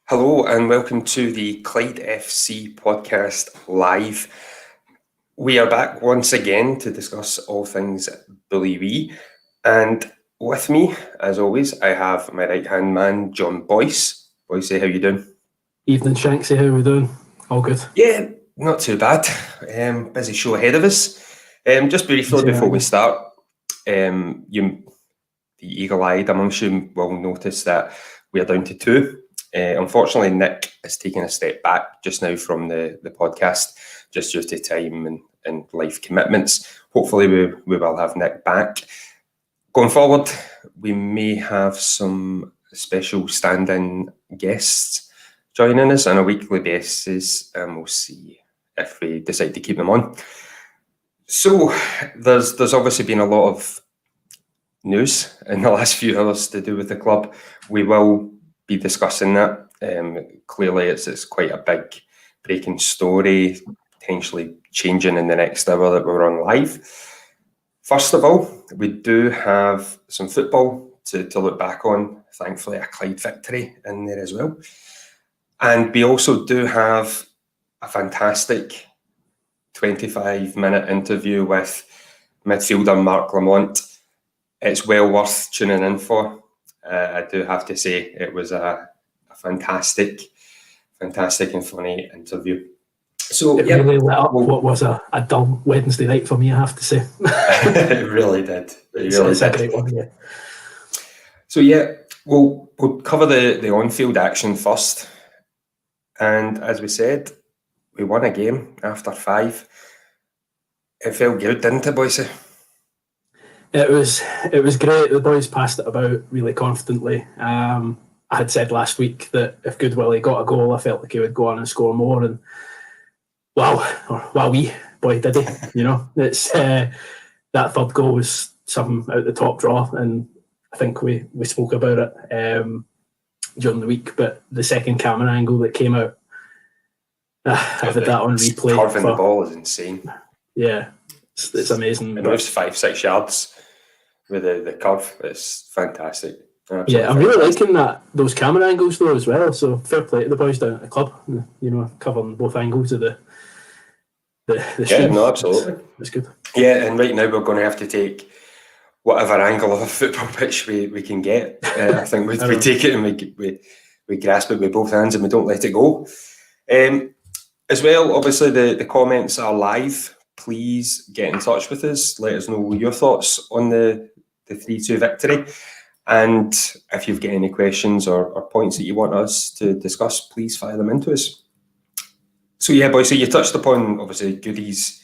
Hello and welcome to the Clyde FC Podcast live. We are back once again to discuss all things Bully Wee. And with me, as always, I have my right-hand man, John Boyce. Boyce, how you doing? Evening, Shanksy. How are we doing? All good? Yeah, not too bad. Busy show ahead of us. Just briefly before we start, the eagle-eyed amongst you will notice that we are down to two. Unfortunately, Nick is taking a step back just now from the podcast, just due to time and life commitments. Hopefully, we will have Nick back. Going forward, we may have some special stand-in guests joining us on a weekly basis, and we'll see if we decide to keep them on. So, there's obviously been a lot of news in the last few hours to do with the club. We will be discussing that. Clearly, it's quite a big breaking story, potentially changing in the next hour that we're on live. First of all, we do have some football to look back on. Thankfully, a Clyde victory in there as well. And we also do have a fantastic 25-minute interview with midfielder Mark Lamont. It's well worth tuning in for. I do have to say it was a fantastic and funny interview. So it really lit up what was a dull Wednesday night for me, I have to say. It really did. It's a great one, yeah. So we'll cover the on-field action first. And as we said, we won a game after 5. It felt good, didn't it, boys? It was great. The boys passed it about really confidently. I had said last week that if Goodwillie got a goal, I felt like he would go on and score more. And wow, boy, did he! It's that third goal was something out the top draw, and I think we spoke about it during the week. But the second camera angle that came out, I've had that on replay. Curving the ball is insane. Yeah, it's amazing. It moves 5-6 yards. With the curve, it's fantastic. Absolutely I'm really liking those camera angles though as well. So fair play to the boys down at the club. Covering both angles of the stream. No, absolutely. It's good. Yeah, and right now we're going to have to take whatever angle of a football pitch we can get. I think we take it and we grasp it with both hands and we don't let it go. As well, obviously the comments are live. Please get in touch with us. Let us know your thoughts on the 3-2 victory. And if you've got any questions or points that you want us to discuss, please fire them into us. So boys, so you touched upon, obviously, Goody's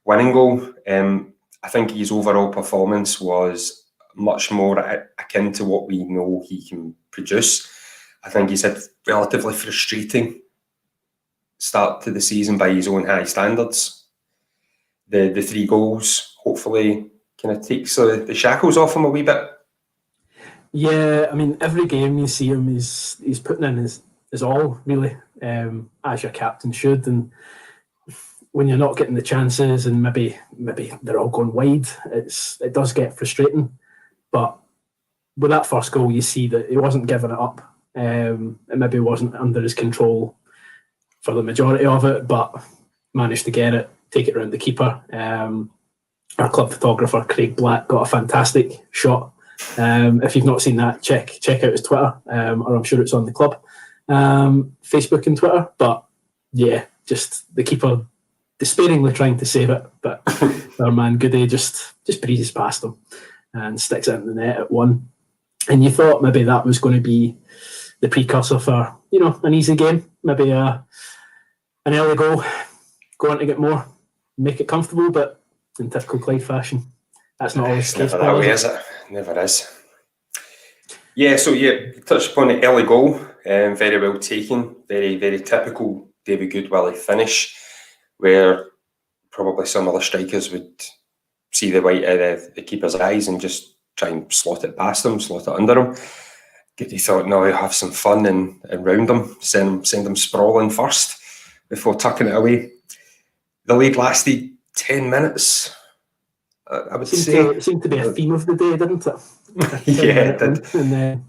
winning goal. I think his overall performance was much more akin to what we know he can produce. I think he's had relatively frustrating start to the season by his own high standards. The 3 goals hopefully kind of takes the shackles off him a wee bit. Yeah, I mean, every game you see him, he's putting in his all, really, as your captain should. And when you're not getting the chances and maybe they're all going wide, it does get frustrating. But with that first goal, you see that he wasn't giving it up. It maybe wasn't under his control for the majority of it, but managed to get it, take it around the keeper. Our club photographer, Craig Black, got a fantastic shot. If you've not seen that, check out his Twitter, or I'm sure it's on the club Facebook and Twitter. But yeah, just the keeper despairingly trying to save it, but our man Goody just breezes past him and sticks it in the net at 1. And you thought maybe that was going to be the precursor for an easy game, maybe an early goal, go on to get more, make it comfortable, but in typical Clyde fashion, that's not always the case. Never that way, is it? Never is. Yeah, so you touched upon the early goal, very well taken, very, very typical David Goodwillie finish, where probably some other strikers would see the white of the keeper's eyes and just try and slot it past him, slot it under him. Goody thought, no, he'll have some fun and round him, send him sprawling first before tucking it away. The lead lasted 10 minutes, I would say. It seemed to be a theme of the day, didn't it? Yeah, it did. And then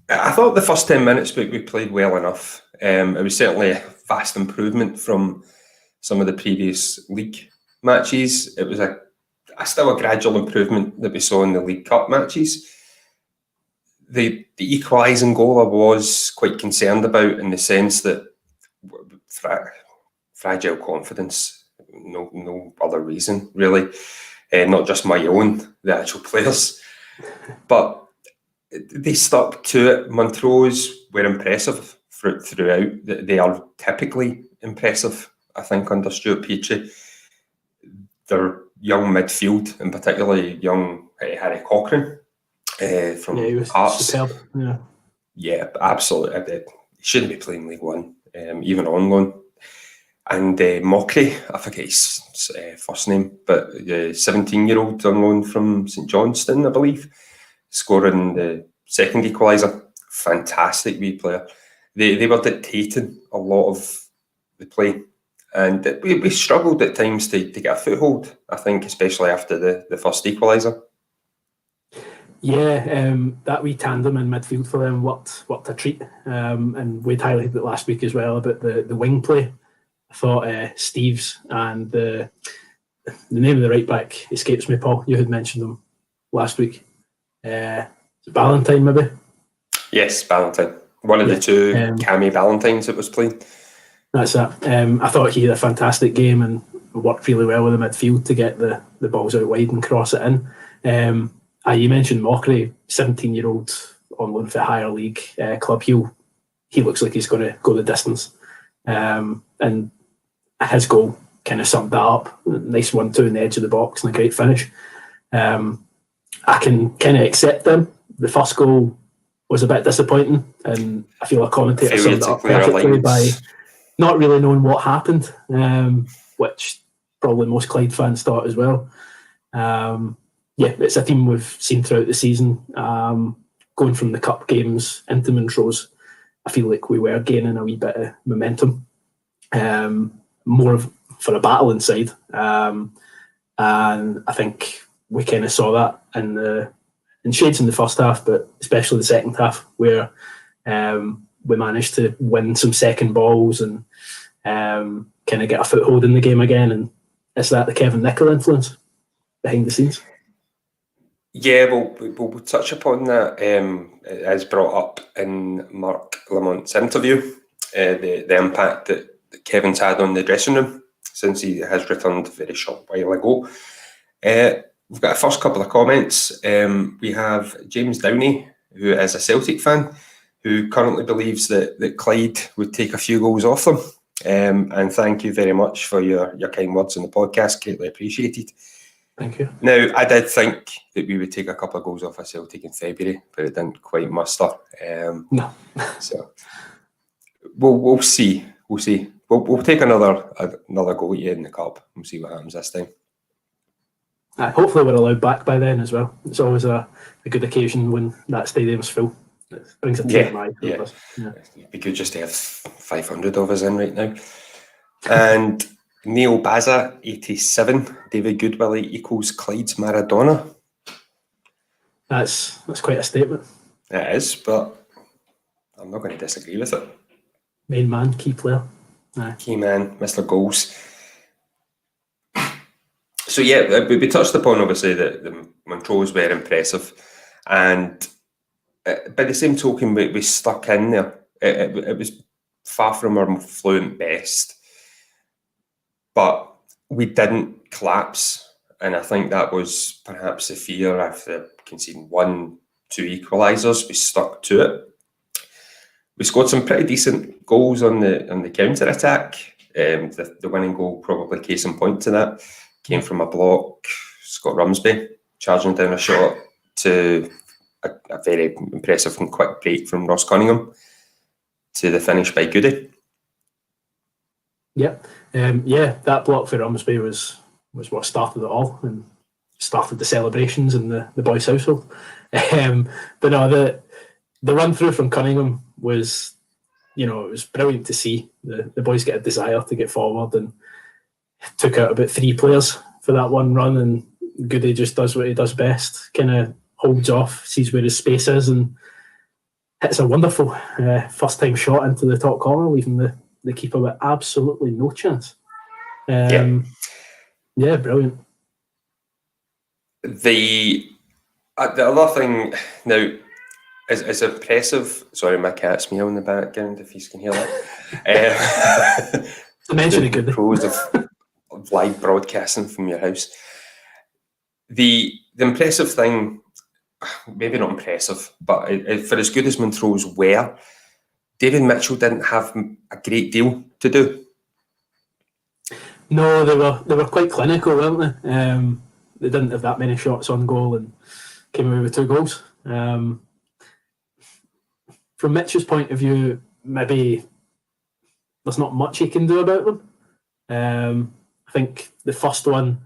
back. I thought the first 10 minutes we played well enough. It was certainly a vast improvement from some of the previous league matches. It was still a gradual improvement that we saw in the League Cup matches. The equalising goal I was quite concerned about, in the sense that fragile confidence, no other reason really, not just my own, the actual players, but they stuck to it. Montrose were impressive throughout. They are typically impressive, I think, under Stuart Petrie. Their young midfield, and particularly young Harry Cochrane from he was Hearts. superb. Yeah, absolutely. He shouldn't be playing League One, even on loan. And Mockery, I forget his first name, but the 17-year-old on loan from St Johnstone, I believe, scoring the second equaliser. Fantastic wee player. They were dictating a lot of the play, and we struggled at times to get a foothold, I think, especially after the first equaliser. Yeah, that wee tandem in midfield for them worked a treat. And we'd highlighted it last week as well about the wing play. I thought Steves and the name of the right back escapes me, Paul. You had mentioned them last week. Ballantyne, maybe? Yes, Ballantyne. One of the two Cammy Ballantynes that was playing. That's it. I thought he had a fantastic game and worked really well with the midfield to get the balls out wide and cross it in. You mentioned Mockery, 17-year-old on loan for a higher league club. He looks like he's going to go the distance. And his goal kind of summed that up. Nice 1-2 in the edge of the box and a great finish. I can kind of accept them. The first goal was a bit disappointing, and I feel a commentator summed it up perfectly by not really knowing what happened, which probably most Clyde fans thought as well. It's a team we've seen throughout the season. Going from the cup games into Montrose, I feel like we were gaining a wee bit of momentum, more for a battle inside, and I think we kind of saw that in shades in the first half, but especially the second half, where we managed to win some second balls and kind of get a foothold in the game again. And is that the Kevin Nicholl influence behind the scenes? Yeah, we'll touch upon that as brought up in Mark Lamont's interview, the impact that Kevin's had on the dressing room since he has returned a very short while ago. We've got a first couple of comments. We have James Downey, who is a Celtic fan, who currently believes that Clyde would take a few goals off them. And thank you very much for your kind words on the podcast. Greatly appreciated. Thank you. Now, I did think that we would take a couple of goals off of Celtic in February, but it didn't quite muster. No. So we'll see. We'll see. We'll take another go at you in the cup. We'll see what happens this time. Hopefully we're allowed back by then as well. It's always a good occasion when that stadium's full. It brings a tear to my eye. Yeah. It'd be good just to have 500 of us in right now. And Neil Baza, 87, David Goodwillie equals Clyde's Maradona. That's quite a statement. It is, but I'm not going to disagree with it. Main man, key player. Key man, Mr. Goals. So yeah, we touched upon obviously that the Montrose were impressive, and by the same token, we stuck in there. It was far from our fluent best, but we didn't collapse, and I think that was perhaps the fear after conceding 1-2 equalisers. We stuck to it. We scored some pretty decent goals on the counter attack. The winning goal, probably case in point to that, came from a block. Scott Rumsby charging down a shot to a very impressive and quick break from Ross Cunningham to the finish by Goody. Yep. That block for Rumsby was what started it all and started the celebrations in the boys' household. But no, the run through from Cunningham was, it was brilliant to see. The boys get a desire to get forward and took out about 3 players for that one run, and Goody just does what he does best, kind of holds off, sees where his space is, and hits a wonderful first-time shot into the top corner, leaving the keeper with absolutely no chance. Yeah, brilliant. The other thing now is impressive. Sorry, my cat's meowing in the background, if you can hear that. I mentioned it, the pros of live broadcasting from your house. The impressive thing, maybe not impressive, but for as good as Montrose were, David Mitchell didn't have a great deal to do. No, they were quite clinical, weren't they? They didn't have that many shots on goal and came away with 2 goals. From Mitch's point of view, maybe there's not much he can do about them. I think the first one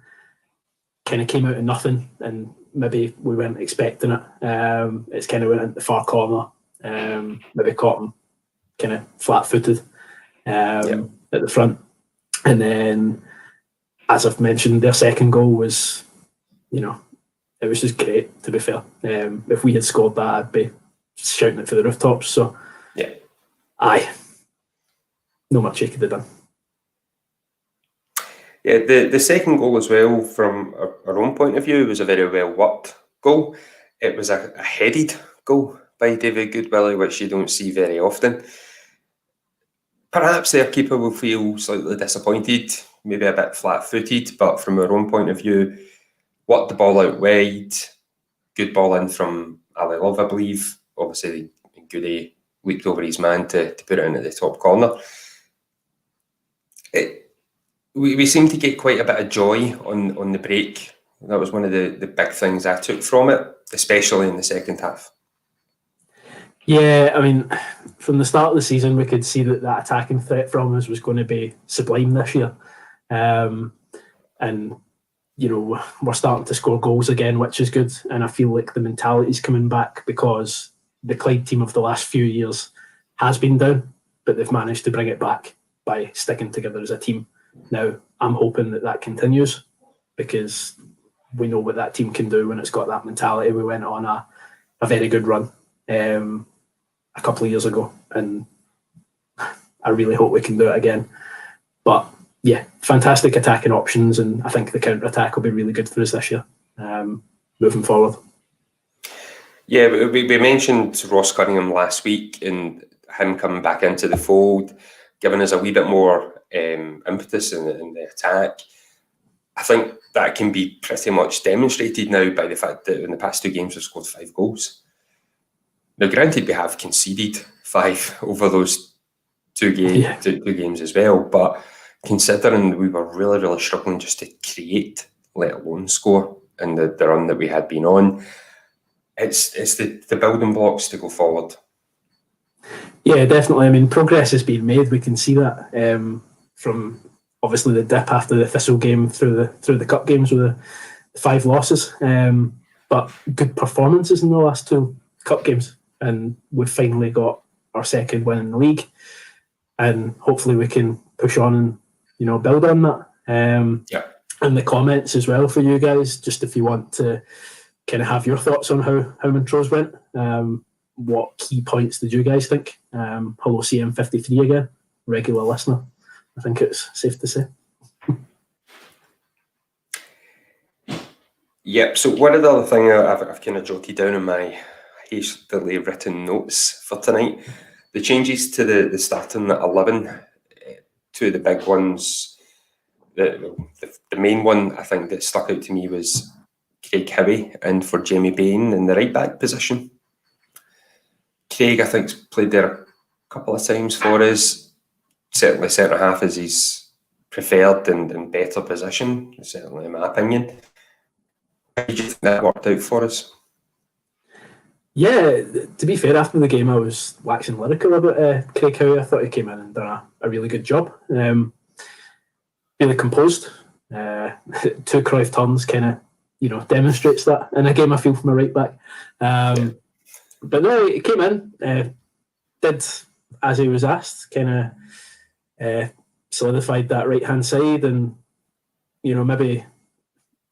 kind of came out of nothing, and maybe we weren't expecting it. It's kind of went into the far corner, maybe caught him kind of flat-footed at the front. And then, as I've mentioned, their second goal was, it was just great, to be fair. If we had scored that, I'd be shouting it for the rooftops. So, aye, not much he could have done. Yeah, the second goal as well, from our own point of view, was a very well worked goal. It was a headed goal by David Goodwillie, which you don't see very often. Perhaps their keeper will feel slightly disappointed, maybe a bit flat-footed, but from our own point of view, worked the ball out wide, good ball in from Ali Love, I believe. Obviously, Goody leaped over his man to put it into the top corner. We seemed to get quite a bit of joy on the break. That was one of the big things I took from it, especially in the second half. Yeah, I mean, from the start of the season, we could see that attacking threat from us was going to be sublime this year. And, we're starting to score goals again, which is good. And I feel like the mentality's coming back, because the Clyde team of the last few years has been down, but they've managed to bring it back by sticking together as a team. Now, I'm hoping that continues, because we know what that team can do when it's got that mentality. We went on a very good run a couple of years ago, and I really hope we can do it again. But yeah, fantastic attacking options, and I think the counter-attack will be really good for us this year, moving forward. Yeah, we mentioned Ross Cunningham last week, and him coming back into the fold, giving us a wee bit more impetus in the attack. I think that can be pretty much demonstrated now by the fact that in the past 2 games we've scored 5 goals. Now, granted, we have conceded 5 over those 2 games as well, but considering we were really, really struggling just to create, let alone score, in the run that we had been on, it's the building blocks to go forward. Yeah, definitely. I mean, progress has been made. We can see that from obviously the dip after the Thistle game through the cup games with the 5 losses, but good performances in the last 2 cup games, and we've finally got our second win in the league, and hopefully we can push on and build on that. And the comments as well for you guys, just if you want to kind of have your thoughts on how Montrose went. What key points did you guys think? Hello CM53 again, regular listener, I think it's safe to say. Yep, so one of the other things I've kind of jotted down in my hastily written notes for tonight, the changes to the starting 11, 2 of the big ones. The main one I think that stuck out to me was Craig Howie in for Jamie Bain in the right back position. Craig, I think, played there a couple of times for us. Certainly centre half is his preferred and better position, certainly in my opinion. How did you think that worked out for us? Yeah, to be fair, after the game I was waxing lyrical about Craig Howie. I thought he came in and done a really good job. Really composed. 2 Cruyff turns kind of demonstrates that in a game I feel from a right back. But no, he came in, did as he was asked, kind of solidified that right-hand side, and maybe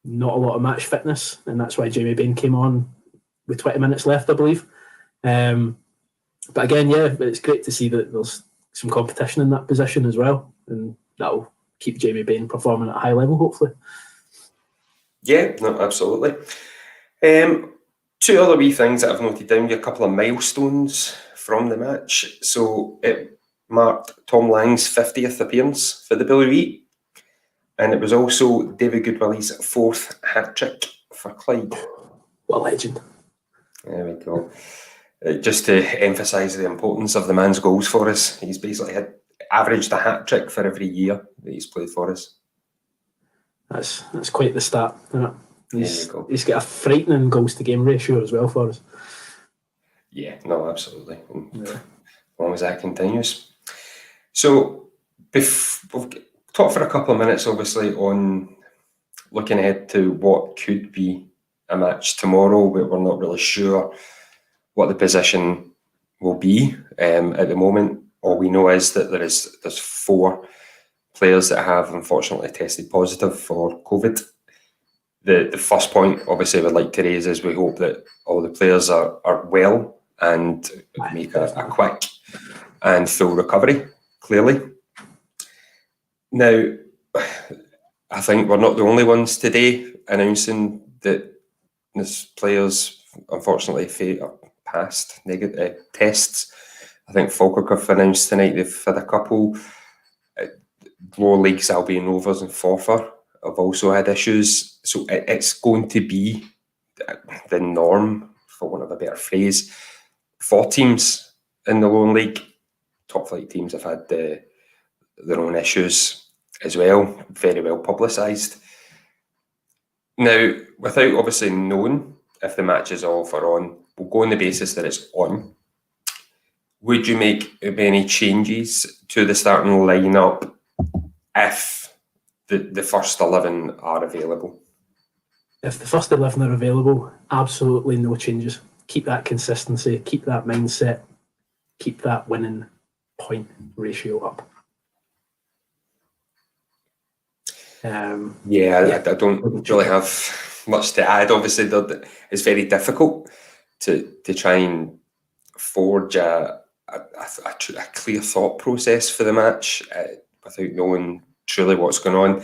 not a lot of match fitness, and that's why Jamie Bain came on with 20 minutes left, I believe. But again, yeah, it's great to see that there's some competition in that position as well, and that'll keep Jamie Bain performing at a high level, hopefully. Yeah, no, absolutely. Two other wee things that I've noted down, a couple of milestones from the match. So it marked Tom Lang's 50th appearance for the Billy, and it was also David Goodwilly's 4th hat-trick for Clyde. What a legend. There we go. Just to emphasise the importance of the man's goals for us, he's basically averaged a hat-trick for every year that he's played for us. That's quite the stat, isn't it? He's got a frightening goals to game ratio as well for us. Yeah, no, absolutely. Yeah. As long as that continues. So we've talked for a couple of minutes, obviously, on looking ahead to what could be a match tomorrow, but we're not really sure what the position will be at the moment. All we know is that there's 4 players that have unfortunately tested positive for COVID. The first point, obviously, we'd like to raise is we hope that all the players are well and make a quick and full recovery, clearly. Now, I think we're not the only ones today announcing that this players unfortunately passed negative tests. I think Falkirk have announced tonight they've had a couple. Lower leagues, Albion Rovers and Forfar have also had issues. So it's going to be the norm, for want of a better phrase, for teams in the lower league. Top flight teams have had their own issues as well, very well publicised. Now, without obviously knowing if the match is off or on, we'll go on the basis that it's on. Would you make any changes to the starting lineup if the first 11 are available? If the first 11 are available, absolutely no changes. Keep that consistency, keep that mindset, keep that winning point ratio up. I don't really have much to add. Obviously, it's very difficult to try and forge a clear thought process for the match without knowing truly what's going on.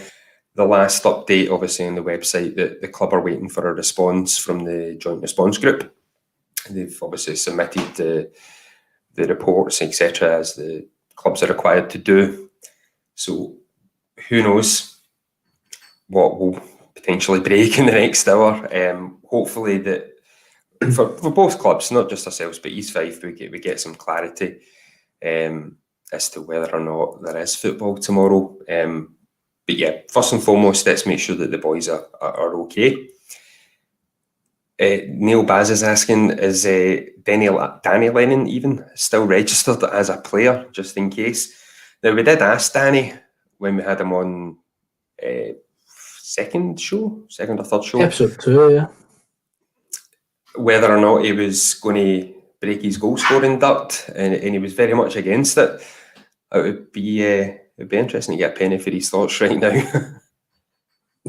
The last update, obviously, on the website, that the club are waiting for a response from the joint response group. They've obviously submitted the reports, etc., as the clubs are required to do. So who knows what will potentially break in the next hour. Hopefully that for both clubs, not just ourselves, but East Fife, we get some clarity as to whether or not there is football tomorrow. But yeah, first and foremost, let's make sure that the boys are okay. Neil Baz is asking, is Danny Lennon even still registered as a player, just in case? Now, we did ask Danny when we had him on second or third show. Episode 2, yeah. Whether or not he was going to break his goal scoring duct, and he was very much against it. It'd be interesting to get a penny for his thoughts right now.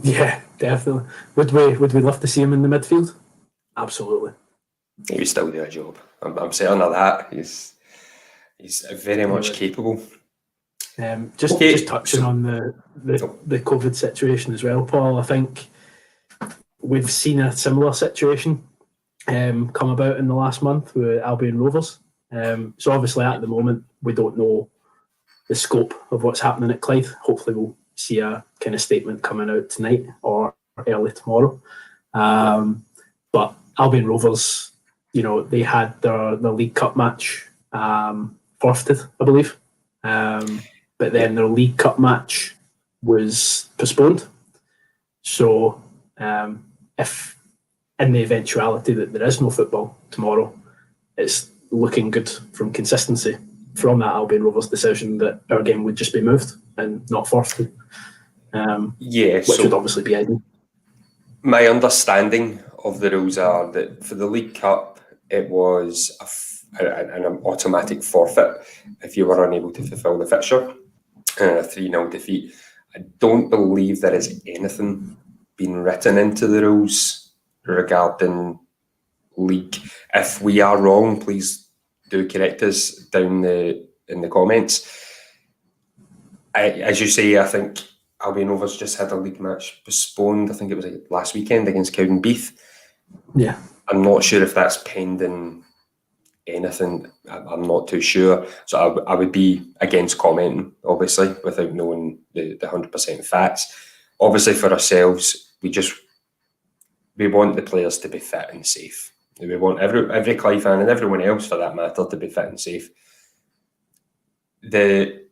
Yeah, definitely. Would we love to see him in the midfield? Absolutely. He would still do a job. I'm certain of that. He's very much capable. Just touching on the COVID situation as well, Paul. I think we've seen a similar situation come about in the last month with Albion Rovers. So obviously at the moment we don't know the scope of what's happening at Clyde. Hopefully we'll see a kind of statement coming out tonight or early tomorrow. But Albion Rovers, they had their League Cup match forfeited, I believe. But then their League Cup match was postponed. So if in the eventuality that there is no football tomorrow, it's looking good from consistency from that Albion Rovers decision that our game would just be moved and not forfeited. Which would obviously be ideal. My understanding of the rules are that for the League Cup, it was an automatic forfeit if you were unable to fulfil the fixture, and a 3-0 defeat. I don't believe there is anything being written into the rules regarding league. If we are wrong, please do correct us down in the comments. As you say, I think Albion Rovers just had a league match postponed. I think it was like last weekend against Cowdenbeath. Yeah. I'm not sure if that's pending anything. I'm not too sure. So I would be against commenting, obviously, without knowing the 100% facts. Obviously, for ourselves, we want the players to be fit and safe. We want every Clyde fan and everyone else, for that matter, to be fit and safe. The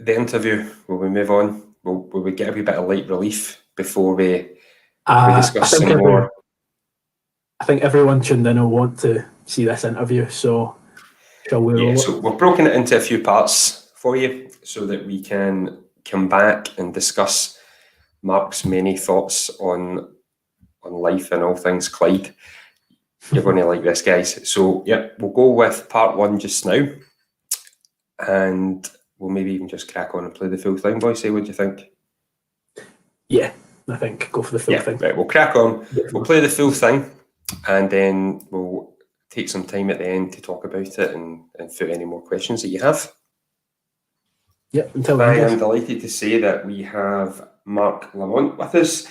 interview, will we move on? Will we get a wee bit of light relief before we discuss some more? I think everyone tuned in will want to see this interview, so shall we roll it? So we've broken it into a few parts for you so that we can come back and discuss Mark's many thoughts on life and all things Clyde. You're going to like this, guys. So, we'll go with part 1 just now. And we'll maybe even just crack on and play the full thing, boys. Say, what do you think? Yeah, I think go for the full thing. Right, we'll crack on. We'll play the full thing, and then we'll take some time at the end to talk about it and through any more questions that you have. Yeah, until I then. am delighted to say that we have Mark Lamont with us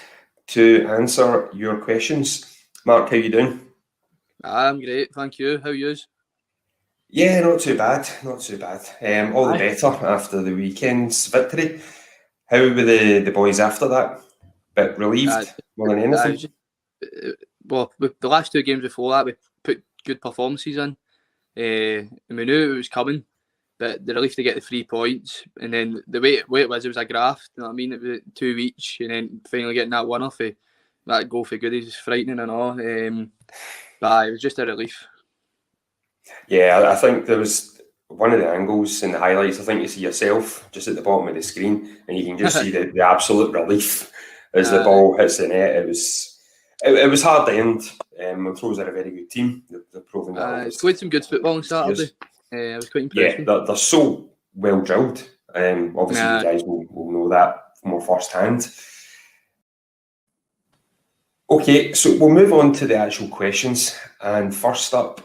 to answer your questions. Mark, how you doing? I'm great, thank you. How are you? Yeah, not too bad. All the better after the weekend's victory. How were the boys after that? Bit relieved more than anything? Well, with the last 2 games before that, we put good performances in. And we knew it was coming, but the relief to get the 3 points, and then the way it was a graft, you know what I mean? It was 2 each, and then finally getting that winner for that goal for Goodies is frightening and all. But it was just a relief. Yeah, I think there was one of the angles in the highlights. I think you see yourself just at the bottom of the screen, and you can just see the absolute relief as the ball hits the net. It was hard to end. Montrose are a very good team. They're proving that. It's played some good football on Saturday. I was quite impressed. Yeah, they're so well drilled. Obviously, you guys will know that more firsthand. Okay, so we'll move on to the actual questions. And first up,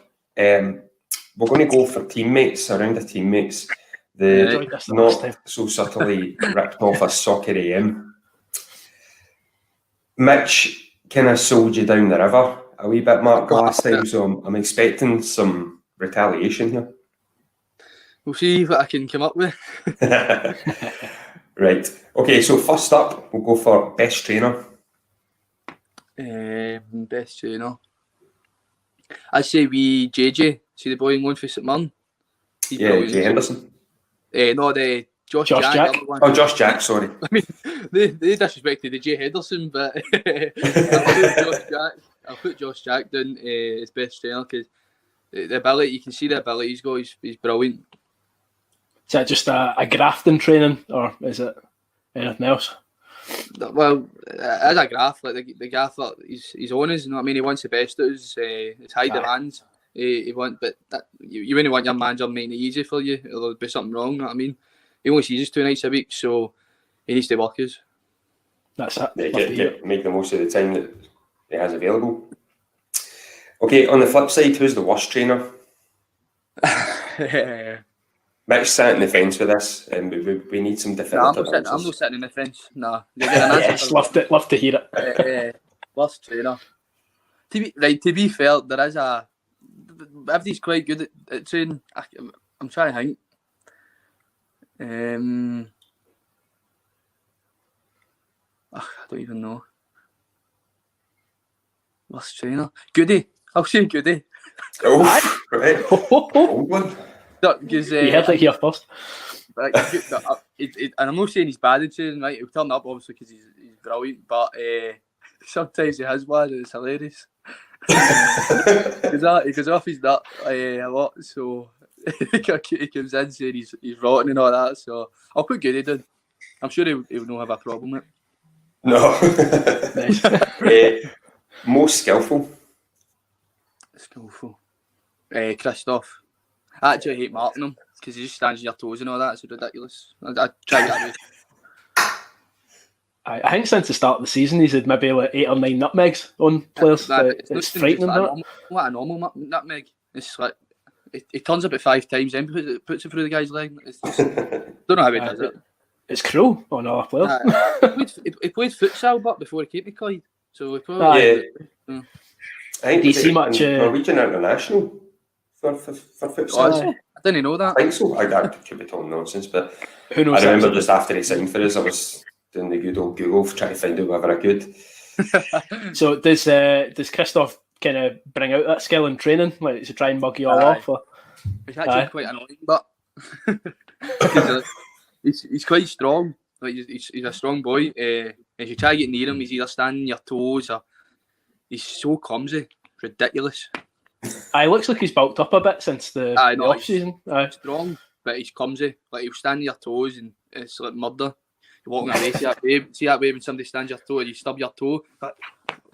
we're going to go for teammates, around the teammates. The not so subtly ripped off a soccer AM. Mitch kind of sold you down the river a wee bit, Mark, last time, so I'm expecting some retaliation here. We'll see what I can come up with. Right. Okay, so first up, we'll go for best trainer. Best trainer. I'd say JJ. See the boy in loan for St Mirren? Yeah, Jay Henderson. No, the Josh Jack. Oh, Josh Jack, sorry. I mean, they disrespected the Jay Henderson, but I'll put Josh Jack down as best trainer because the ability, you can see the ability he's got, he's brilliant. Is that just a grafting training, or is it anything else? Well, as a graph, like the gaffer, he's on us. You know what I mean? He wants the best of us. It's high demands. He wants, but you wouldn't want your manager making it easy for you. Or there'll be something wrong. You know what I mean? He only sees us 2 nights a week, so he needs to work us. That's it. Make the most of the time that he has available. Okay, on the flip side, who's the worst trainer? Mitch sat in the fence with this, and we need some definitive answers. I'm not sitting in the fence. No. Yes, love to hear it. Worst trainer. To be fair, there is everybody's quite good at training. I'm trying to think. I don't even know. Worst trainer. Goody. I'll say Goody. Oh, right. Old one. Because you heard it here first. And I'm not saying he's bad at training, right? He'll turn up obviously because he's brilliant, but sometimes he has one and it's hilarious. He goes off his nut a lot, so he comes in saying he's rotten and all that. So I'll put Goody down. I'm sure he'll not have a problem with it. No. Most skillful. Christoph. I actually hate marking him because he just stands on your toes and all that. It's ridiculous. I try to get away. I think since the start of the season, he's had maybe like 8 or 9 nutmegs on players. It's frightening, like a normal nutmeg. It's like he turns up at 5 times, then puts it through the guy's leg. It's just, don't know how he does it. It's cruel on other players. He played futsal, but before he came to Clyde, so we probably. I think do you see much Norwegian international for futsal? I didn't know that. I think so. I could be talking nonsense, but who knows? I remember just after he signed for us, I was doing the good old Google trying to find out whether I could. So does Christoph kind of bring out that skill in training, like to try and mug you all off? Or? It's actually quite annoying, but he's quite strong. Like he's a strong boy. If you try to get near him, he's either standing on your toes or he's so clumsy. It's ridiculous. It looks like he's bulked up a bit since the off season. Strong, but he's clumsy. Like he'll stand on your toes and it's like murder. You're walking away, see that way when somebody stands your toe and you stub your toe.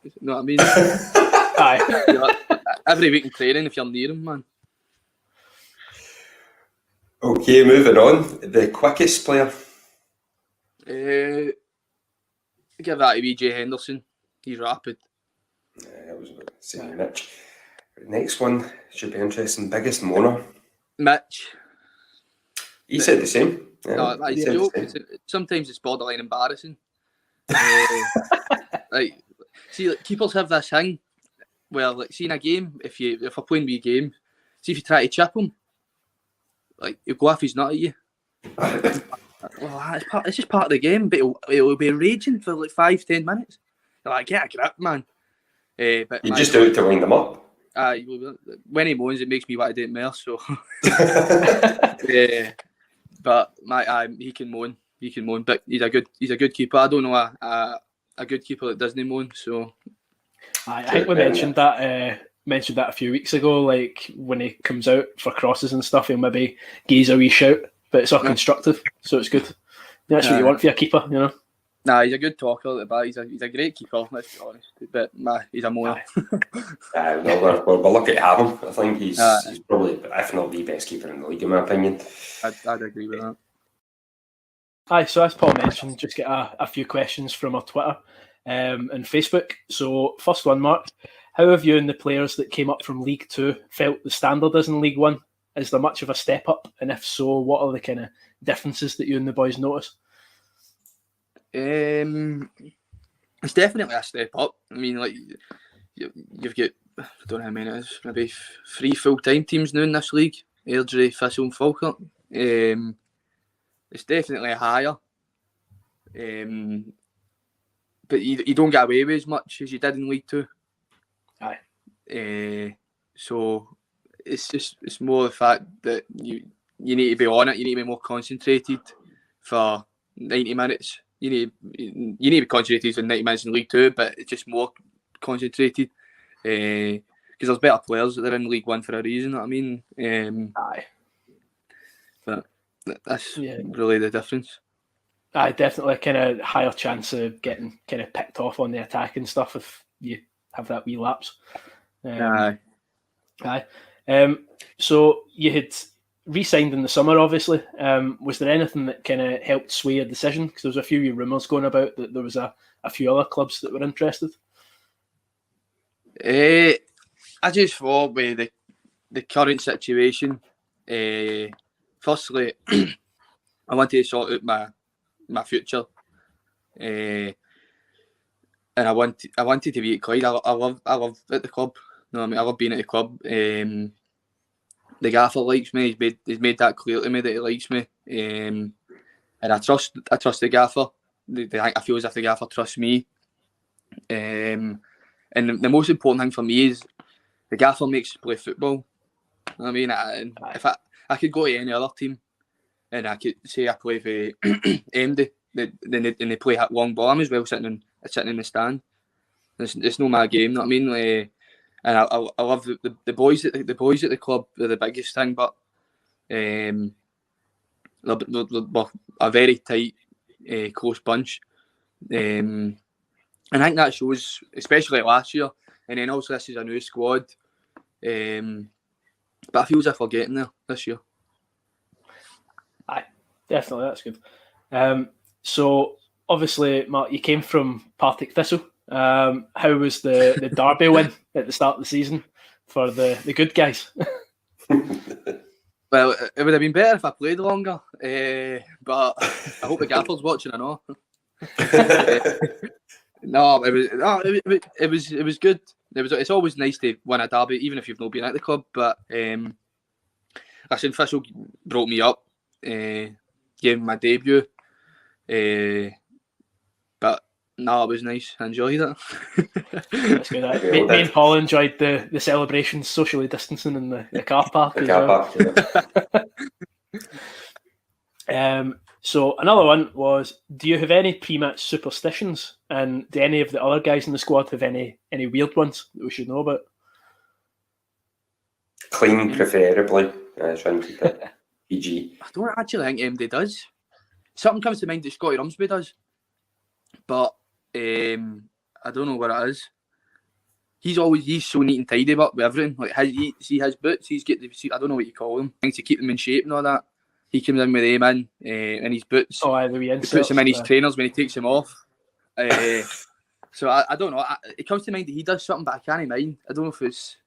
You know what I mean? Aye. Every week in training if you're near him, man. Okay, moving on. The quickest player. Give that to BJ Henderson. He's rapid. I was about to say Mitch. Next one should be interesting. Biggest moaner. Mitch. He said the same. Yeah, No, it's a joke. Sometimes it's borderline embarrassing. Like, see, like, keepers have this thing where, like, see in a game, if we're playing wee game, see if you try to chip him, like he'll go off his nut at you. Well, it's just part of the game, but it'll be raging for like 5-10 minutes. You're like, get a grip, man. But you just do it to wind them up. When he moans, it makes me want to do it more. So, but he can moan. But he's a good keeper. I don't know a good keeper that doesn't moan. So, I think we mentioned that a few weeks ago. Like when he comes out for crosses and stuff, he'll maybe gaze a wee shout, but it's all constructive, so it's good. That's what you want for your keeper, you know. Nah, he's a good talker at the back. He's a great keeper, let's be honest. But he's a moaner. We're lucky to have him. I think he's probably, if not the best keeper in the league, in my opinion. I'd agree with that. Aye, so as Paul mentioned, just get a few questions from our Twitter and Facebook. So first one, Mark, how have you and the players that came up from League 2 felt the standard is in League 1? Is there much of a step up? And if so, what are the kind of differences that you and the boys notice? It's definitely a step up. I mean, like you've got, I don't know how many it is, maybe 3 full-time teams now in this league. Airdrie, Thistle and Falkirk. It's definitely higher. But you don't get away with as much as you did in League 2. Aye. So it's more the fact that you need to be on it. You need to be more concentrated for 90 minutes. You need to be concentrated for 90 minutes in League 2, but it's just more concentrated. Because there's better players that are in League 1 for a reason. You know what I mean? Aye. But that's really the difference. Aye, definitely a kind of higher chance of getting kind of picked off on the attack and stuff if you have that wee lapse. Aye. So you had re-signed in the summer, obviously. Was there anything that kind of helped sway your decision? Because there was a few rumours going about that there was a few other clubs that were interested. I just thought with the current situation, firstly, I wanted to sort out my future, and I wanted to be at Clyde. I love at the club. You know what I mean? I love being at the club. The gaffer likes me. He's made that clear to me that he likes me, and I trust the gaffer. I feel as if the gaffer trusts me. And the most important thing for me is the gaffer makes us play football. You know what I mean, if I could go to any other team and I could say I play for MD, then they play that long ball, I'm as well sitting in the stand. It's not my game. You know what I mean? And I love the boys at the club. They're the biggest thing, but they're a very tight, close bunch. And I think that shows, especially last year. And then also this is a new squad. But I feel as if we're getting there this year. Aye, definitely, that's good. So obviously, Mark, you came from Partick Thistle. How was the derby win at the start of the season for the good guys? Well, it would have been better if I played longer, but I hope the gaffer's watching. I know. No, it was good. It's always nice to win a derby, even if you've not been at the club. But listen, Thistle brought me up, gave me my debut. But no, it was nice. I enjoyed it. That's good. Me and Paul enjoyed the celebrations, socially distancing in the car park as well. So another one was, do you have any pre-match superstitions? And do any of the other guys in the squad have any weird ones that we should know about? Clean, preferably. Trying to keep it PG. I don't actually think MD does. Something comes to mind that Scotty Rumsby does, but I don't know what it is. He's so neat and tidy up with everything. Like his boots, he's got I don't know what you call them, things to keep them in shape and all that. He comes in with them in his boots. Oh, he puts them in his trainers when he takes them off. So I don't know. It comes to mind that he does something, but I can't mind. I don't know if it's.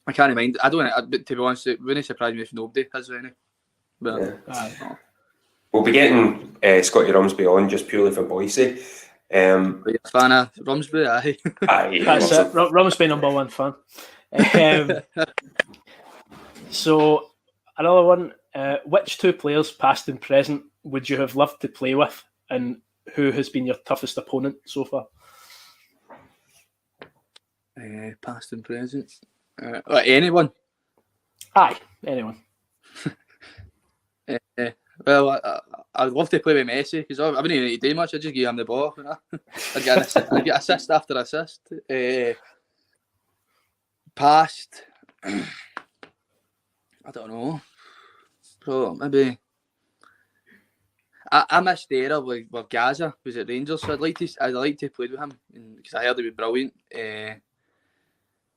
I can't mind. I don't. To be honest, it wouldn't surprise me if nobody has any. But we'll be getting Scotty Rumsby on just purely for Boise. Are you a fan of Rumsby? Aye. That's it. Rumsby #1 fan. So another one. Which two players, past and present, would you have loved to play with, and who has been your toughest opponent so far? Past and present. Anyone? Aye, anyone. Well, I'd love to play with Messi because I wouldn't need to do much. I just give him the ball. You know? I'd get assist after assist. Past, I don't know. So maybe I missed the era with Gaza was at Rangers, so I'd like to play with him because I heard he was brilliant.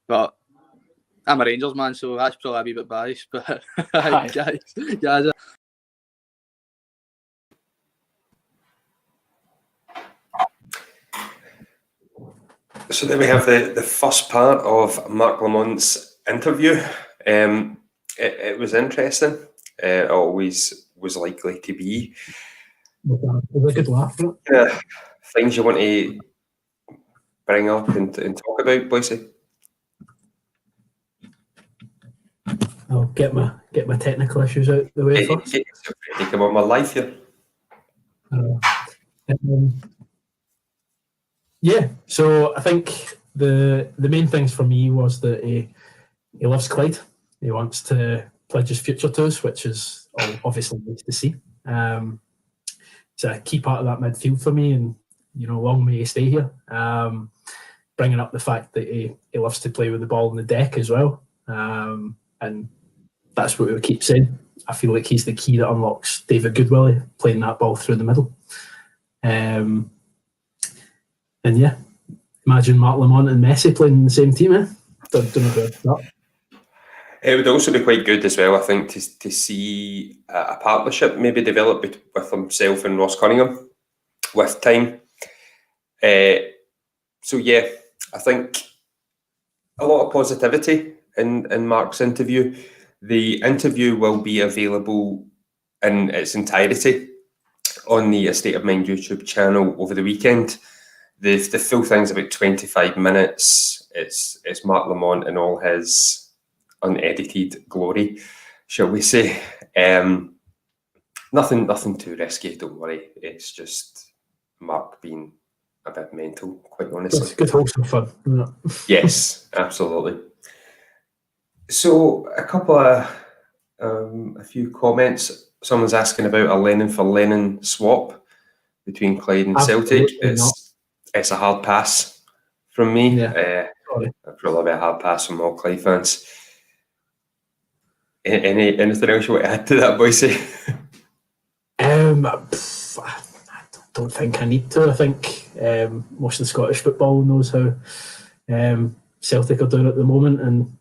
But I'm a Rangers man, so that's probably a wee bit biased. But Gaza. So then we have the first part of Mark Lamont's interview. It was interesting. It always was likely to be. It was a good laugh. Things you want to bring up and talk about, Boise? I'll get my technical issues out the way first. Come on, my life here. Yeah, so I think the main things for me was that he loves Clyde. He wants to pledge his future to us, which is obviously nice to see. It's a key part of that midfield for me, and long may he stay here. Bringing up the fact that he loves to play with the ball on the deck as well, and that's what we keep saying. I feel like he's the key that unlocks David Goodwillie playing that ball through the middle. And yeah, imagine Mark Lamont and Messi playing in the same team. Don't know about that. It would also be quite good as well, I think, to see a partnership maybe develop with himself and Ross Cunningham with time. So yeah, I think a lot of positivity in Mark's interview. The interview will be available in its entirety on the Estate of Mind YouTube channel over the weekend. The full thing's about 25 minutes. It's Mark Lamont in all his unedited glory, shall we say. Nothing too risky, don't worry. It's just Mark being a bit mental, quite honestly. It's good wholesome fun, isn't it? Yes, absolutely. So a few comments. Someone's asking about a Lennon for Lennon swap between Clyde and Celtic. It's a hard pass from me. Yeah. Probably a hard pass from all Clyde fans. Anything else you want to add to that, Boise? I don't think I need to. I think most of the Scottish football knows how Celtic are doing at the moment, and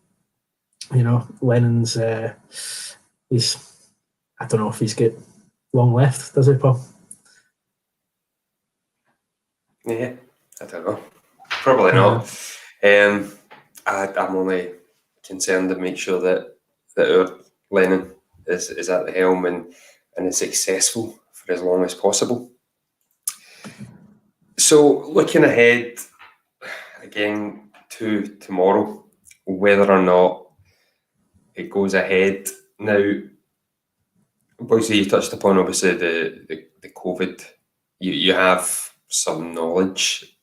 Lennon's I don't know if he's got long left, does he, Paul? Yeah, I don't know. Probably not. I'm only concerned to make sure that our Lennon is at the helm and is successful for as long as possible. So looking ahead again to tomorrow, whether or not it goes ahead. Now, obviously you touched upon obviously the COVID. You have some knowledge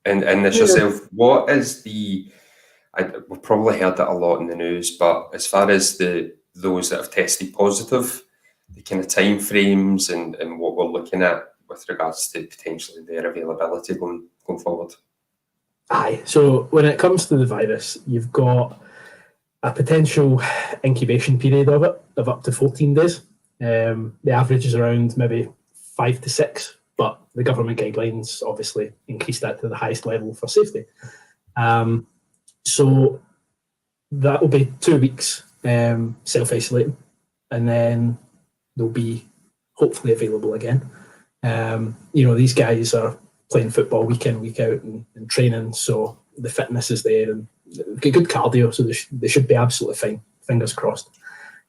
in this yourself. What is we've probably heard that a lot in the news, but as far as those that have tested positive, the kind of time frames and what we're looking at with regards to potentially their availability going forward. Aye, so when it comes to the virus, you've got a potential incubation period of it of up to 14 days. The average is around maybe 5 to 6, but the government guidelines obviously increased that to the highest level for safety. So that will be 2 weeks self-isolating, and then they'll be hopefully available again. These guys are playing football week in, week out and training, so the fitness is there and good cardio, so they should be absolutely fine, fingers crossed.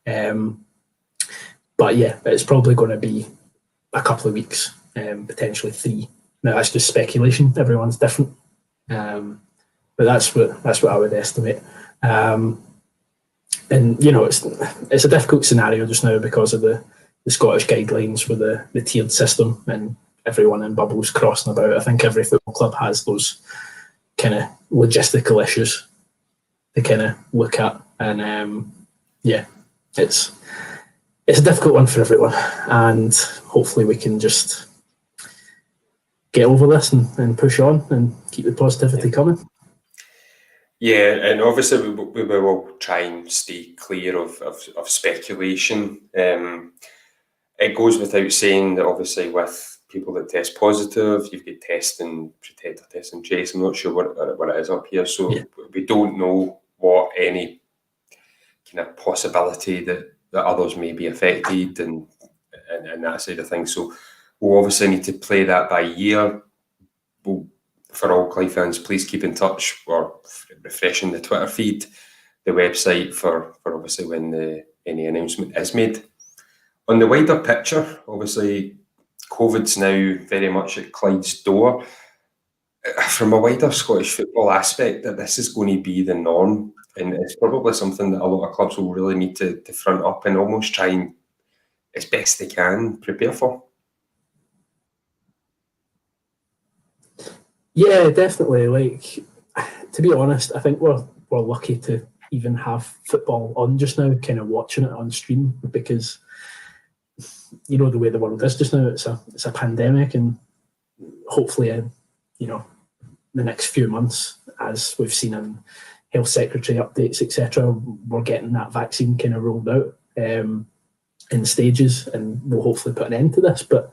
But yeah, it's probably going to be a couple of weeks, potentially 3. Now that's just speculation, everyone's different, but that's what I would estimate. And it's a difficult scenario just now because of the Scottish guidelines with the tiered system and everyone in bubbles crossing about. I think every football club has those kind of logistical issues to kind of look at, and it's a difficult one for everyone, and hopefully we can just get over this and push on and keep the positivity coming. Yeah, and obviously we will try and stay clear of speculation. It goes without saying that obviously with people that test positive, you've got test and protect or test and trace. I'm not sure what it is up here, so we don't know what any kind of possibility that others may be affected and that side of things. So we'll obviously need to play that by ear. For all Clyde fans, please keep in touch or refreshing the Twitter feed, the website for obviously when any announcement is made. On the wider picture, obviously COVID's now very much at Clyde's door. From a wider Scottish football aspect, that this is going to be the norm, and it's probably something that a lot of clubs will really need to front up and almost try and, as best they can, prepare for. Yeah, definitely. Like, to be honest, I think we're lucky to even have football on just now, kind of watching it on stream, because the way the world is just now, it's a pandemic, and hopefully in the next few months, as we've seen in health secretary updates, etc., we're getting that vaccine kind of rolled out in stages, and we'll hopefully put an end to this. But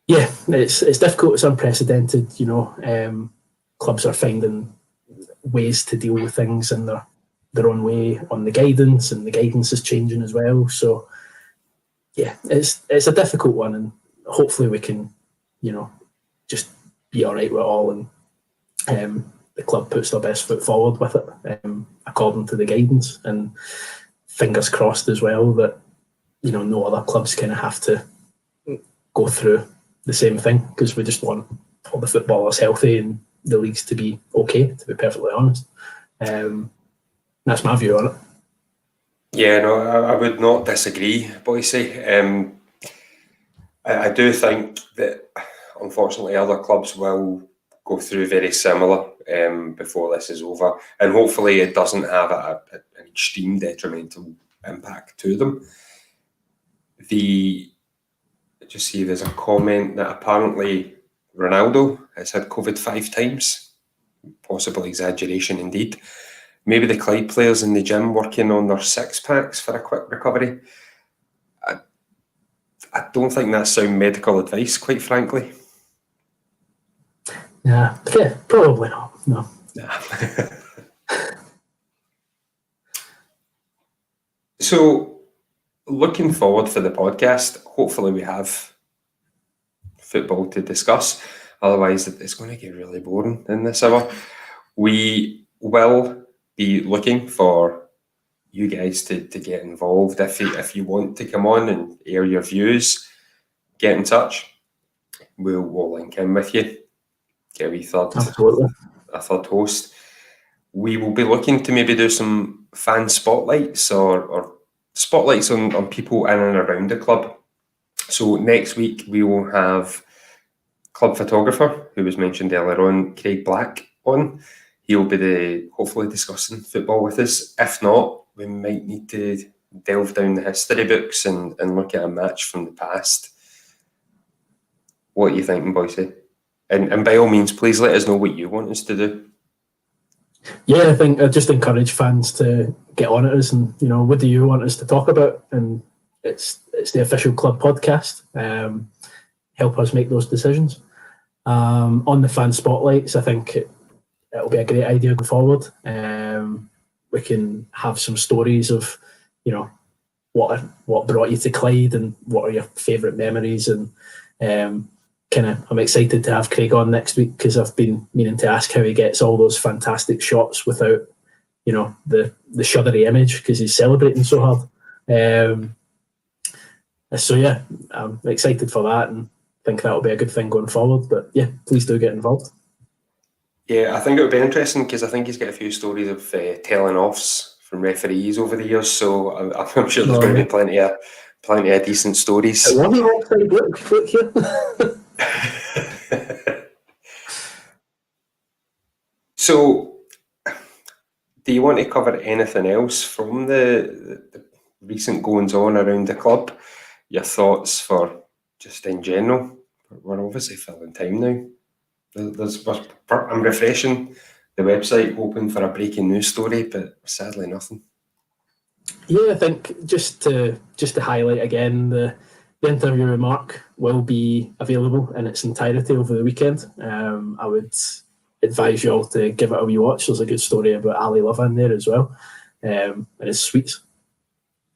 yeah, it's difficult, it's unprecedented. Clubs are finding ways to deal with things in their own way on the guidance, and the guidance is changing as well. So yeah, it's a difficult one, and hopefully we can, just be all right with it all, and the club puts their best foot forward with it, according to the guidance, and fingers crossed as well that no other clubs kind of have to go through the same thing, because we just want all the footballers healthy and the leagues to be okay, to be perfectly honest. That's my view on it. Yeah, no, I would not disagree, Boise. I do think that unfortunately other clubs will go through very similar before this is over, and hopefully it doesn't have an extreme detrimental impact to them. Just see there's a comment that apparently Ronaldo has had COVID 5 times, possible exaggeration indeed. Maybe the Clyde players in the gym working on their 6-packs for a quick recovery. I don't think that's sound medical advice, quite frankly. Yeah, probably not. No. Nah. So, looking forward for the podcast, hopefully we have football to discuss. Otherwise, it's going to get really boring in this hour. We will be looking for you guys to get involved. If you want to come on and air your views, get in touch. We'll link in with you. Get a wee third host. We will be looking to maybe do some fan spotlights or spotlights on people in and around the club. So next week we will have club photographer, who was mentioned earlier on, Craig Black, on. He'll be hopefully discussing football with us. If not, we might need to delve down the history books and look at a match from the past. What are you thinking, Boise? And by all means, please let us know what you want us to do. Yeah, I think I just encourage fans to get on at us and, what do you want us to talk about? And it's the official club podcast. Help us make those decisions. On the fan spotlights, I think it'll be a great idea going forward. We can have some stories of, what brought you to Clyde and what are your favourite memories. And I'm excited to have Craig on next week because I've been meaning to ask how he gets all those fantastic shots without, the shuddery image because he's celebrating so hard. So yeah, I'm excited for that and think that'll be a good thing going forward. But yeah, please do get involved. Yeah, I think it would be interesting because I think he's got a few stories of telling offs from referees over the years. So I'm sure there's going to be plenty of decent stories. Look here. So, do you want to cover anything else from the recent goings on around the club? Your thoughts for just in general? We're obviously filling time now. I'm refreshing the website, hoping for a breaking news story, but sadly nothing. Yeah, I think just to highlight again, the interview with Mark will be available in its entirety over the weekend. I would advise you all to give it a wee watch. There's a good story about Ali Love in there as well, and his sweets.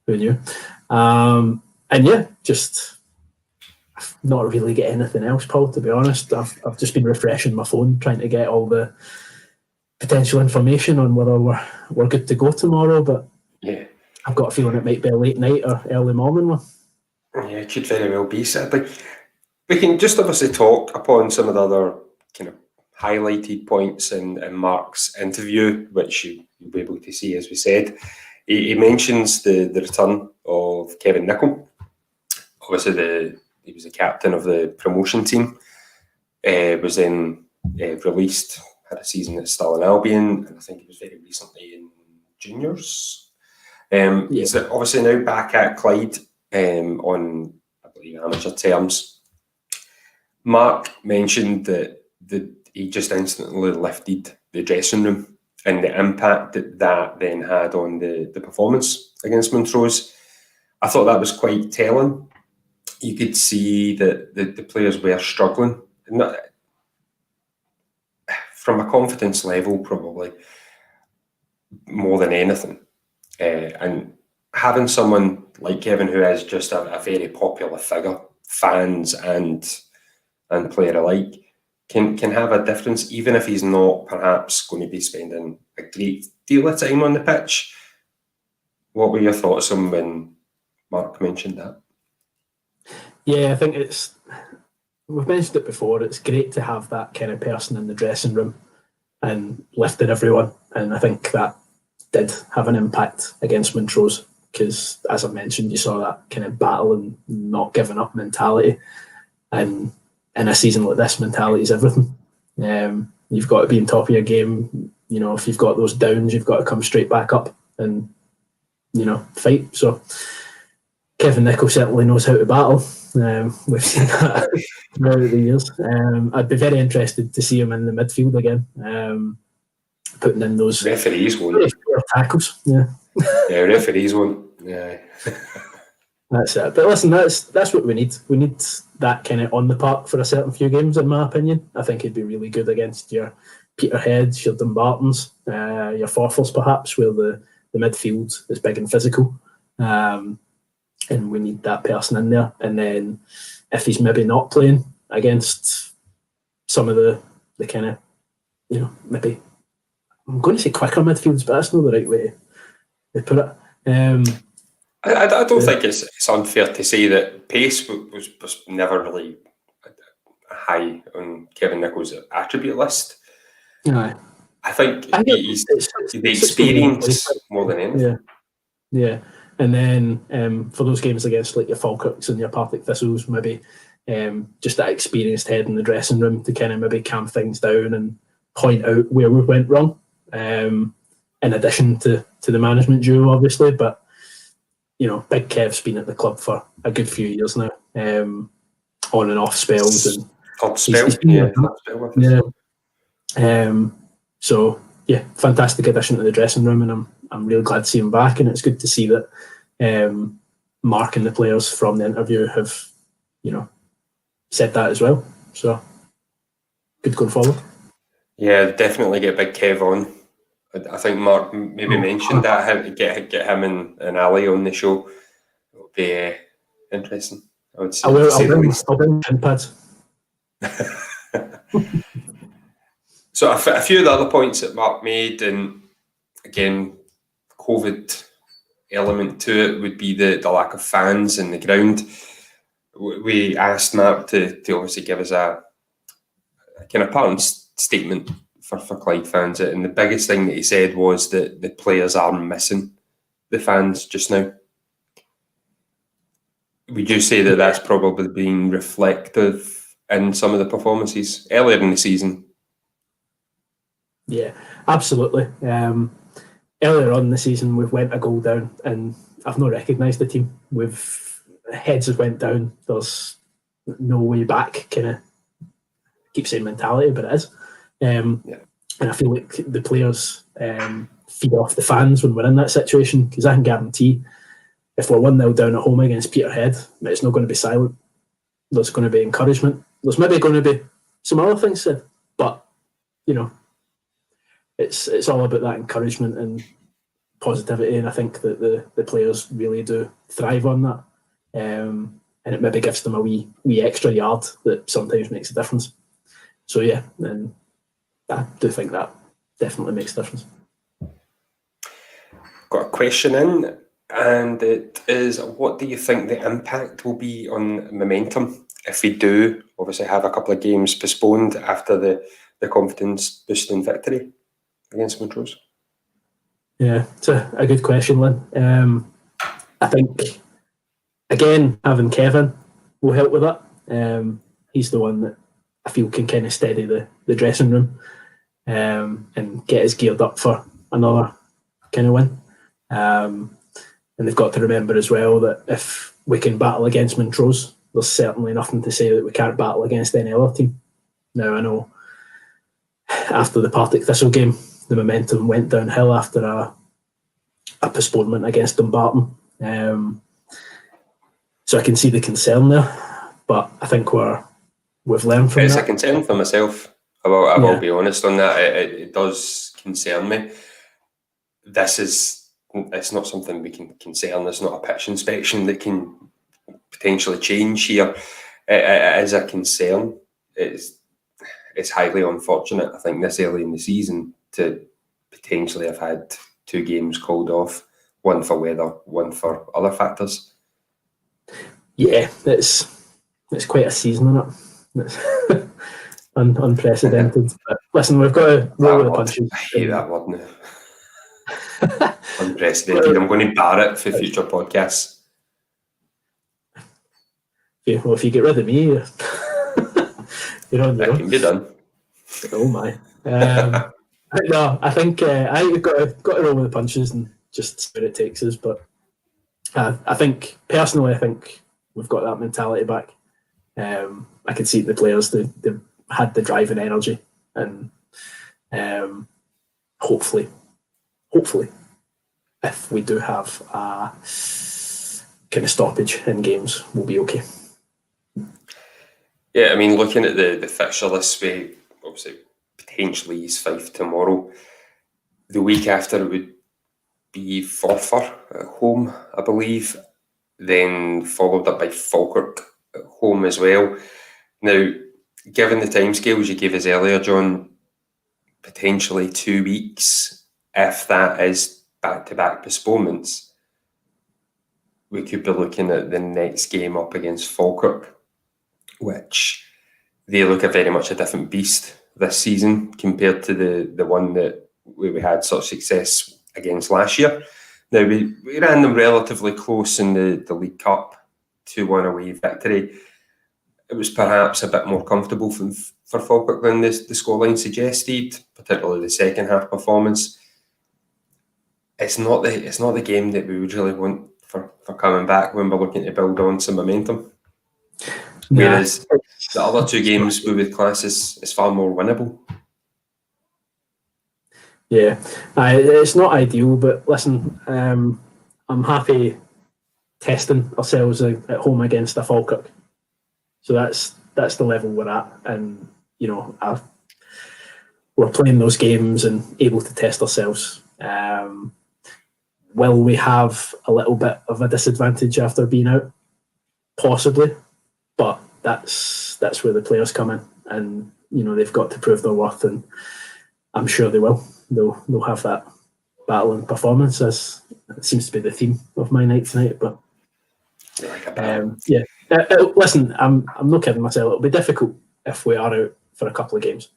Who knew? And yeah, just I've not really get anything else, Paul, to be honest. I've just been refreshing my phone, trying to get all the potential information on whether we're good to go tomorrow, but yeah, I've got a feeling it might be a late night or early morning one. Yeah, it could very well be, sadly. We can just obviously talk upon some of the other kind of highlighted points in Mark's interview, which you'll be able to see, as we said. He mentions the return of Kevin Nicol. Obviously, he was the captain of the promotion team. Was then released, had a season at Stirling Albion, and I think he was very recently in juniors. He's obviously now back at Clyde on, I believe, amateur terms. Mark mentioned that he just instantly lifted the dressing room and the impact that then had on the performance against Montrose. I thought that was quite telling. You could see that the players were struggling. Not, from a confidence level, probably more than anything. And having someone like Kevin, who is just a very popular figure, fans and player alike, can have a difference, even if he's not perhaps going to be spending a great deal of time on the pitch. What were your thoughts on when Mark mentioned that? Yeah, I think we've mentioned it before, it's great to have that kind of person in the dressing room and lifting everyone. And I think that did have an impact against Montrose because, as I mentioned, you saw that kind of battle and not giving up mentality. And in a season like this, mentality is everything. You've got to be on top of your game. If you've got those downs, you've got to come straight back up and, fight. So Kevin Nicol certainly knows how to battle. We've seen that throughout the years. I'd be very interested to see him in the midfield again, putting in those referees won't tackles. Yeah, referees won't. Yeah. That's it. But listen, that's what we need. We need that kind of on the park for a certain few games, in my opinion. I think he'd be really good against your Peterheads, your Dumbartons, your Forfars perhaps, where the midfield is big and physical. And we need that person in there. And then if he's maybe not playing against some of the kind of, maybe, I'm going to say quicker midfields, but that's not the right way to put it. I don't think it's unfair to say that pace was never really high on Kevin Nicholls' attribute list. Aye. I think it's the experience more than anything. Yeah. And then for those games against like your Falkirks and your Partick Thistles, maybe just that experienced head in the dressing room to kind of maybe calm things down and point out where we went wrong. In addition to the management duo, obviously, but Big Kev's been at the club for a good few years now, on and off spells, and top spell, so yeah, fantastic addition to the dressing room, and I'm really glad to see him back, and it's good to see that Mark and the players from the interview have said that as well. So good going forward. Yeah, definitely get Big Kev on. I think Mark maybe mentioned that, how to get him and Ali on the show. It'll be interesting, I would say. I'll bring chin pads. So a few of the other points that Mark made, and again, COVID element to it, would be the lack of fans in the ground. We asked Mark to obviously give us a kind of pattern statement for Clyde fans, and the biggest thing that he said was that the players are missing the fans just now. Would you say that that's probably been reflective in some of the performances earlier in the season? Yeah, absolutely. Earlier on in the season, we've went a goal down, and I've not recognised the team. Heads have went down. There's no way back. Kind of keep saying mentality, but it is. And I feel like the players feed off the fans when we're in that situation, because I can guarantee if we're 1-0 down at home against Peterhead, it's not going to be silent. There's going to be encouragement. There's maybe going to be some other things said, but it's all about that encouragement and positivity, and I think that the players really do thrive on that, and it maybe gives them a wee extra yard that sometimes makes a difference. So yeah, and I do think that definitely makes a difference. Got a question in, and it is, what do you think the impact will be on momentum if we do obviously have a couple of games postponed after the confidence boosting victory against Montrose? Yeah, it's a good question, Lynn. I think, again, having Kevin will help with that. He's the one that I feel can kind of steady the dressing room and get us geared up for another kind of win. And they've got to remember as well that if we can battle against Montrose, there's certainly nothing to say that we can't battle against any other team. Now, I know after the Partick Thistle game, the momentum went downhill after a postponement against Dumbarton. So I can see the concern there, but I think we've learned from that. It's a concern for myself. I will be honest on that. It does concern me. It's not something we can concern. It's not a pitch inspection that can potentially change here. It is a concern. It's highly unfortunate, I think, this early in the season to potentially have had 2 games called off, one for weather, one for other factors. Yeah, it's quite a season, isn't it? It's unprecedented. But listen, we've got to roll with the punches. I hate that word now. Unprecedented. I'm going to bar it for future podcasts. Yeah, well, if you get rid of me, you're on your own. That can be done. Oh my. No, I think we've got to roll with the punches and just see where it takes us. But I think, personally, we've got that mentality back. I can see the players, they've had the drive and energy, and hopefully, if we do have a kind of stoppage in games, we'll be okay. Yeah, I mean, looking at the fixture list, we obviously potentially East Fife tomorrow. The week after it would be Forfar at home, I believe, then followed up by Falkirk at home as well. Now, given the timescales you gave us earlier, John, potentially 2 weeks, if that is back-to-back postponements, we could be looking at the next game up against Falkirk, which they look very much a different beast this season compared to the one that we had such success against last year. Now, we ran them relatively close in the League Cup, 2-1 away victory. It was perhaps a bit more comfortable for Falkirk than the scoreline suggested, particularly the second half performance. It's not the game that we would really want for coming back when we're looking to build on some momentum. Whereas the other two games we would class is far more winnable. Yeah, it's not ideal, but listen, I'm happy testing ourselves at home against a Falkirk. So that's the level we're at, and we're playing those games and able to test ourselves. Will we have a little bit of a disadvantage after being out? Possibly, but that's where the players come in, and they've got to prove their worth, and I'm sure they will. They'll have that battle and performance, as it seems to be the theme of my night tonight. But listen, I'm not kidding myself. It'll be difficult if we are out for a couple of games,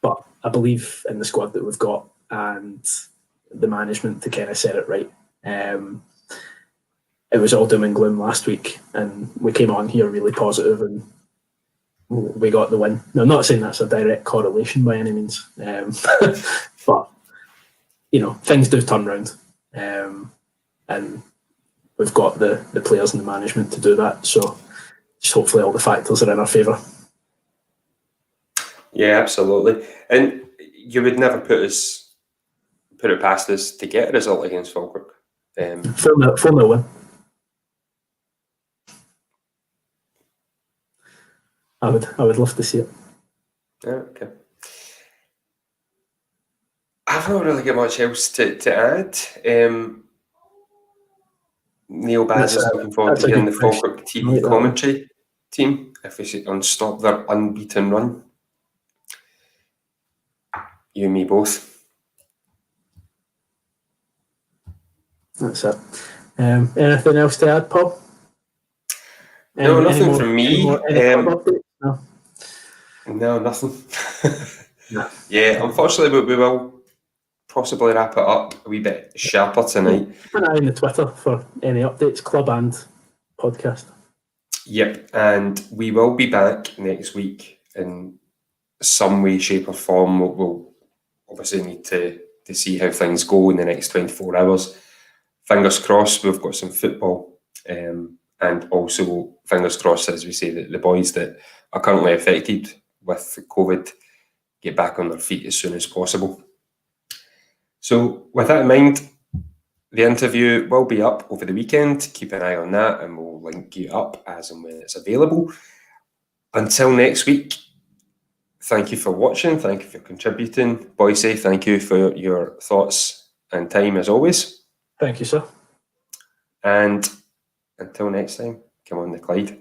but I believe in the squad that we've got and the management to kind of set it right. It was all doom and gloom last week, and we came on here really positive, and we got the win. Now, I'm not saying that's a direct correlation by any means, but things do turn round, and we've got the players and the management to do that. So just hopefully all the factors are in our favour. Yeah, absolutely. And you would never put it past us to get a result against Falkirk. 4-0 win. I would love to see it. Yeah, okay. I've not really got much else to add. Neil Baz is looking forward to getting the Falkirk TV commentary team if we should stop their unbeaten run. You and me both. That's it. Anything else to add, Paul? No, nothing from me. No, nothing. No. Yeah, unfortunately, we will possibly wrap it up a wee bit sharper tonight. Keep an eye on the Twitter for any updates, club and podcast. Yep, and we will be back next week in some way, shape or form. We'll obviously need to see how things go in the next 24 hours. Fingers crossed we've got some football, and also fingers crossed, as we say, that the boys that are currently affected with COVID get back on their feet as soon as possible. So with that in mind, the interview will be up over the weekend. Keep an eye on that, and we'll link you up as and when it's available. Until next week, thank you for watching. Thank you for contributing. Boise, thank you for your thoughts and time as always. Thank you, sir. And until next time, come on the Clyde.